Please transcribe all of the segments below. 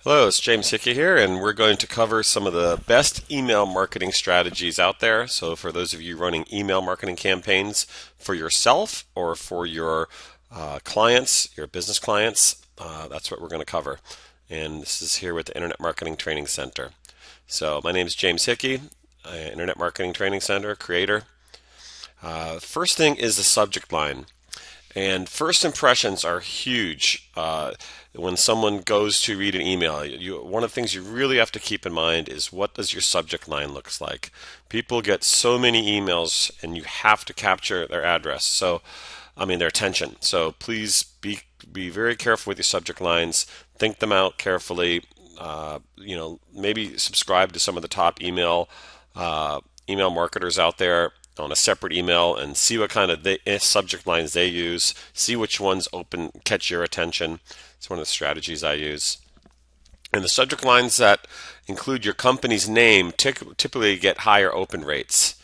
Hello, it's James Hickey here, and we're going to cover some of the best email marketing strategies out there. So, for those of you running email marketing campaigns for yourself or for your clients, your business clients, that's what we're going to cover. And this is here with the Internet Marketing Training Center. So, my name is James Hickey, Internet Marketing Training Center creator. First thing is the subject line. And first impressions are huge when someone goes to read an email. One of the things you really have to keep in mind is what does your subject line looks like. People get so many emails, and you have to capture their address. Their attention. So please be very careful with your subject lines. Think them out carefully. Maybe subscribe to some of the top email marketers out there on a separate email and see what kind of subject lines they use. See which ones catch your attention. It's one of the strategies I use. And the subject lines that include your company's name typically get higher open rates.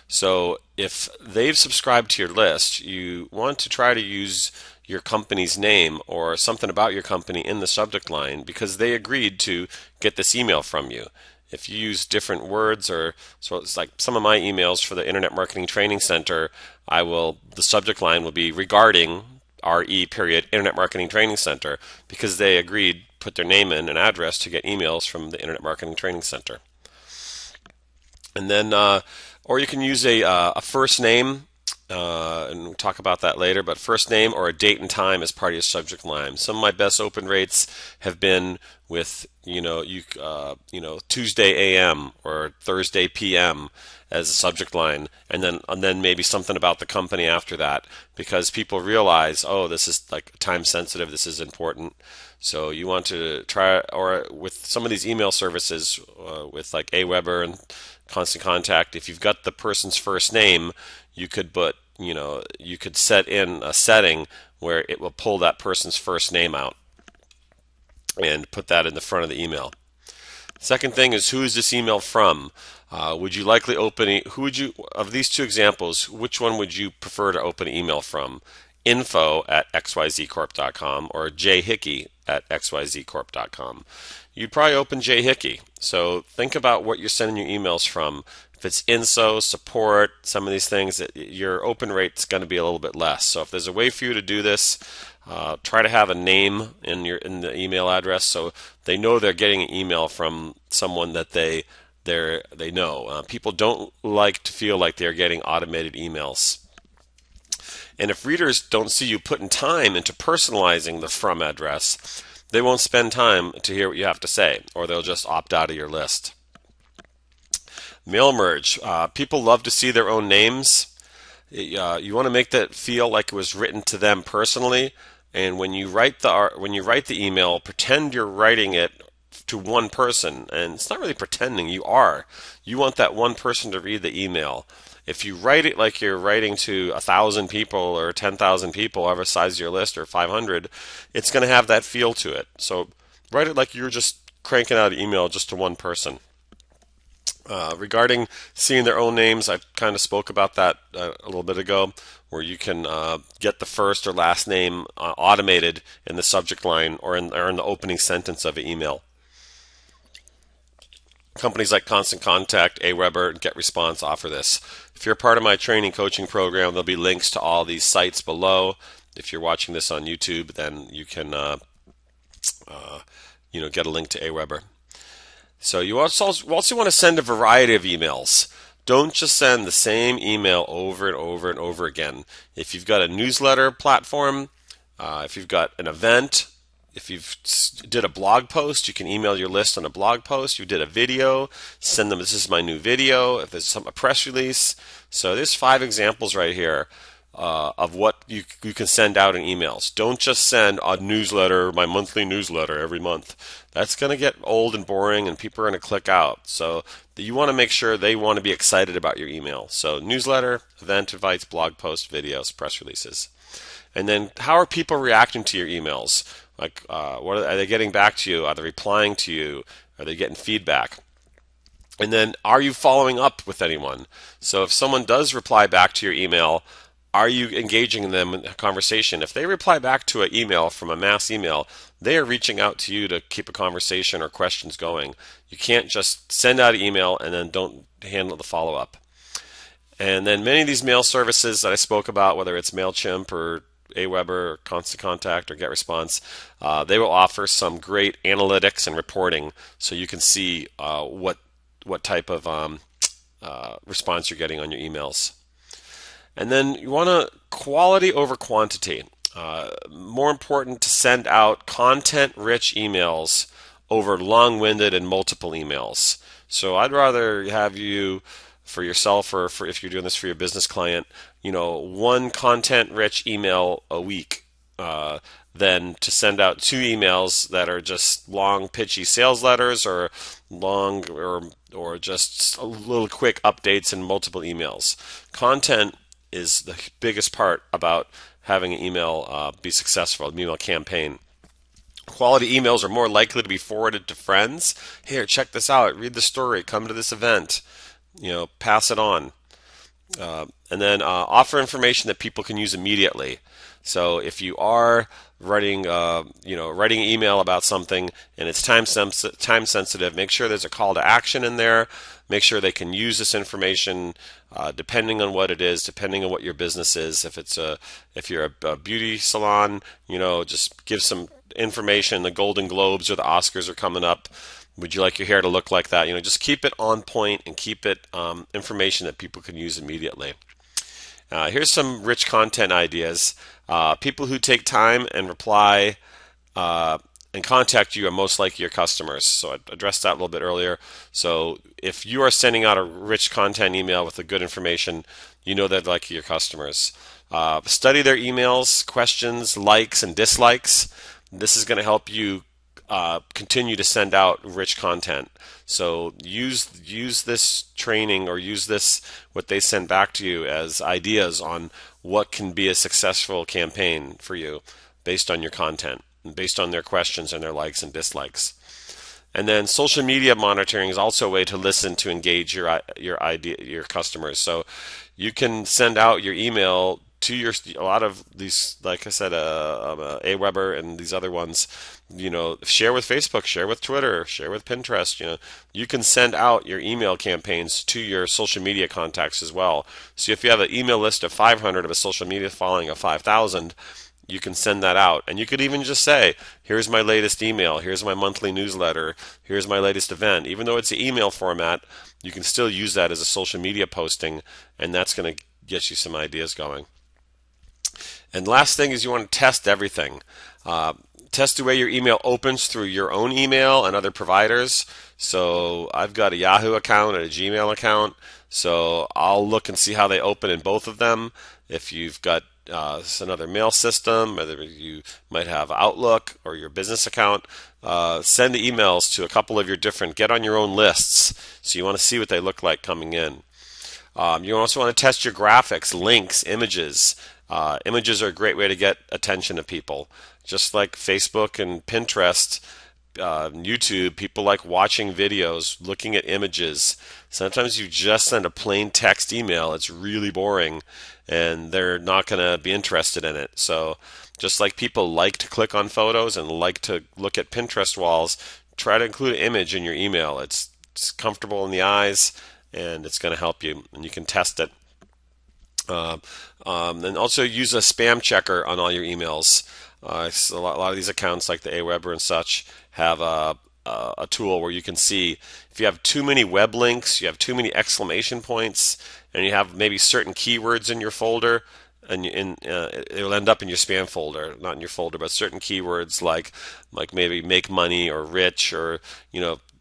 So if they've subscribed to your list, you want to try to use your company's name or something about your company in the subject line because they agreed to get this email from you. If you use different words, so it's like some of my emails for the Internet Marketing Training Center, the subject line will be regarding Internet Marketing Training Center, because they agreed, put their name in and address to get emails from the Internet Marketing Training Center. And then, or you can use a first name, and we'll talk about that later, but first name or a date and time as part of your subject line. Some of my best open rates have been with Tuesday AM or Thursday PM as a subject line, and then maybe something about the company after that, because people realize, oh, this is like time sensitive, this is important. So you want to try, or with some of these email services, with like Aweber and Constant Contact, if you've got the person's first name, you could set in a setting where it will pull that person's first name out and put that in the front of the email. Second thing is, who is this email from? Would you likely of these two examples, which one would you prefer to open an email from? info@xyzcorp.com or jhickey@xyzcorp.com. You'd probably open jhickey. So think about what you're sending your emails from. If it's info, support, some of these things, your open rate's going to be a little bit less. So if there's a way for you to do this, try to have a name in the email address so they know they're getting an email from someone that they know. People don't like to feel like they're getting automated emails. And if readers don't see you putting time into personalizing the from address, they won't spend time to hear what you have to say, or they'll just opt out of your list. Mail merge. People love to see their own names. You want to make that feel like it was written to them personally. And when you write the email, pretend you're writing it to one person. And it's not really pretending, you are. You want that one person to read the email. If you write it like you're writing to 1,000 people or 10,000 people, however size your list, or 500, it's going to have that feel to it. So write it like you're just cranking out an email just to one person. Regarding seeing their own names, I kind of spoke about that a little bit ago, where you can get the first or last name automated in the subject line or in the opening sentence of an email. Companies like Constant Contact, Aweber, and GetResponse offer this. If you're part of my training coaching program, there'll be links to all these sites below. If you're watching this on YouTube, then you can get a link to Aweber. So you also want to send a variety of emails. Don't just send the same email over and over and over again. If you've got a newsletter platform, if you've got an event, if you've did a blog post, you can email your list on a blog post. You did a video, send them, this is my new video. If there's a press release. So there's 5 examples right here of what you can send out in emails. Don't just send a newsletter, my monthly newsletter every month. That's going to get old and boring, and people are going to click out. So you want to make sure they want to be excited about your email. So newsletter, event invites, blog posts, videos, press releases. And then how are people reacting to your emails? Like, are they getting back to you? Are they replying to you? Are they getting feedback? And then, are you following up with anyone? So if someone does reply back to your email, Are you engaging them in a conversation? If they reply back to an email from a mass email, they are reaching out to you to keep a conversation or questions going. You can't just send out an email and then don't handle the follow-up. And then many of these mail services that I spoke about, whether it's MailChimp or Aweber or Constant Contact or GetResponse, they will offer some great analytics and reporting so you can see what type of response you're getting on your emails. And then you want to quality over quantity. More important to send out content-rich emails over long-winded and multiple emails. So I'd rather have you, for yourself or for if you're doing this for your business client, one content-rich email a week than to send out two emails that are just long, pitchy sales letters or long or just a little quick updates in multiple emails. Content is the biggest part about having an email be successful, an email campaign. Quality emails are more likely to be forwarded to friends. Here, check this out. Read the story. Come to this event. Pass it on. And then offer information that people can use immediately. So if you are writing an email about something and it's time sensitive, make sure there's a call to action in there. Make sure they can use this information depending on what it is, depending on what your business is. If you're a beauty salon, just give some information. The Golden Globes or the Oscars are coming up. Would you like your hair to look like that? Just keep it on point and keep it information that people can use immediately. Here's some rich content ideas. People who take time and reply and contact you are most likely your customers. So I addressed that a little bit earlier. So if you are sending out a rich content email with the good information, they're likely your customers. Study their emails, questions, likes, and dislikes. This is going to help you continue to send out rich content. So use this training or use this what they send back to you as ideas on what can be a successful campaign for you based on your content and based on their questions and their likes and dislikes. And then social media monitoring is also a way to listen to engage your customers. So you can send out your email to a lot of these, like I said, Aweber and these other ones. Share with Facebook, share with Twitter, share with Pinterest. You can send out your email campaigns to your social media contacts as well. So if you have an email list of 500 of a social media following of 5,000, you can send that out. And you could even just say, here's my latest email, here's my monthly newsletter, here's my latest event. Even though it's an email format, you can still use that as a social media posting, and that's going to get you some ideas going. And last thing is you want to test everything. Test the way your email opens through your own email and other providers. So I've got a Yahoo account and a Gmail account. So I'll look and see how they open in both of them. If you've got another mail system, whether you might have Outlook or your business account, send the emails to a couple of your different, get on your own lists. So you want to see what they look like coming in. You also want to test your graphics, links, images. Images are a great way to get attention to people. Just like Facebook and Pinterest, YouTube, people like watching videos, looking at images. Sometimes you just send a plain text email, it's really boring, and they're not going to be interested in it. So just like people like to click on photos and like to look at Pinterest walls, try to include an image in your email. It's comfortable in the eyes, and it's going to help you, and you can test it. And also use a spam checker on all your emails. So a lot of these accounts, like the Aweber and such, have a tool where you can see if you have too many web links, you have too many exclamation points, and you have maybe certain keywords in your folder, and it'll end up in your spam folder, not in your folder, but certain keywords like maybe make money or rich or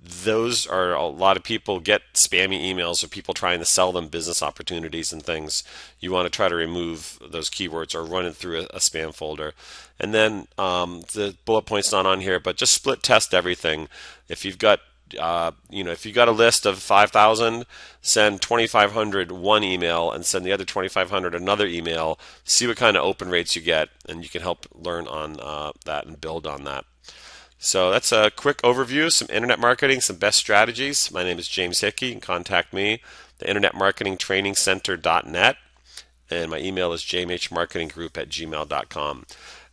those are a lot of people get spammy emails of people trying to sell them business opportunities and things. You want to try to remove those keywords or run it through a spam folder. And then the bullet point's not on here, but just split test everything. If you've got if you got a list of 5,000, send 2,500 one email and send the other 2,500 another email. See what kind of open rates you get, and you can help learn on that and build on that. So that's a quick overview, some internet marketing, some best strategies. My name is James Hickey. You can contact me, the internetmarketingtrainingcenter.net. and my email is jmhmarketinggroup@gmail.com.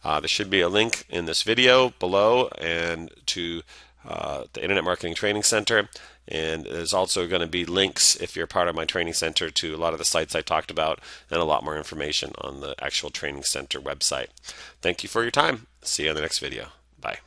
There should be a link in this video below and to the Internet Marketing Training Center. And there's also going to be links, if you're part of my training center, to a lot of the sites I talked about and a lot more information on the actual training center website. Thank you for your time. See you on the next video. Bye.